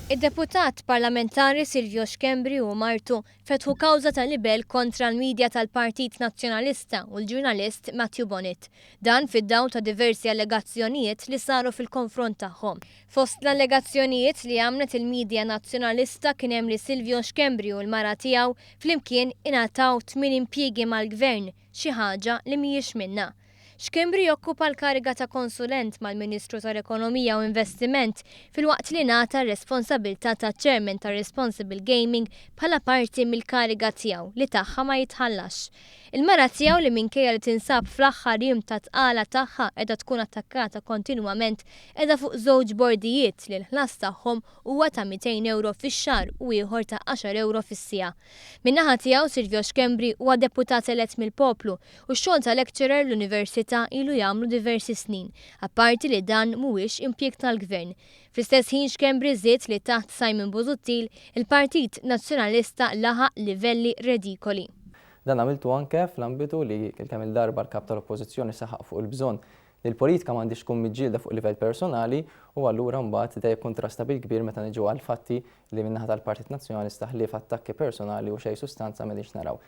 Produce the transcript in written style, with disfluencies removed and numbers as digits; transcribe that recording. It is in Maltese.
Id-deputat parlamentari Silvio Xkembri u martu fetħu kawża ta' libel kontra l-medja tal-Partit Nazzjonalista u l-ġurnalist Matthew Bonnet. Dan fid-dawl ta' diversi allegazzjonijiet li saru fil-konfront tagħhom. Fost l-allegazzjonijiet li għamlet il-medja nazzjonalista kien hemm li Silvio Xkembri u l-mara tiegħu flimkien ingħataw 8 impjiegi mal-gvern, xi ħaġa li mhijiex minnha. Xkembri jokkupa l-kariga ta' konsulent mal-Ministru tal-Ekonomija u Investiment filwaqt li ngħata r-responsabilità ta' Chairman ta' Responsible Gaming bħala parti mill-kariga tiegħu li tagħha ma jitħallax. Il-mara tiegħu li minkejja li tinsab fl-aħħar jiem ta' tqala tagħha qiegħda tkun attakkata kontinwament qiegħda fuq żewġ bordijiet li l-ħlas tagħhom huwa ta' 200 euro fix-xahar u ieħor ta' 10 euro fis-siegħa. Min-naħa tiegħu Silvio Xkembri huwa deputat elett mill-poplu u x-xogħol ta' lecturer l-Università ilu jagħmlu diversi snin, apparti li dan mhuwiex impjieg tal-gvern. Fl-istess ħin Xkembri żied li taħt Simon Busuttil il-Partit Nazzjonalista laħaq livelli redikoli. Dan għamiltu anke fl-ambitu li kemm il-darba l-kap tal-Oppożizzjoni saħaq fuq il-bżonn li l-politika m'għandix tkun miġġielda fuq livell personali u allura mbagħad dejjem kontrasta bil-kbir meta niġu għal fatti li min-naħa tal-Partit Nazzjonalista ħlief attakki personali u xejn sustanza m'għedix naraw.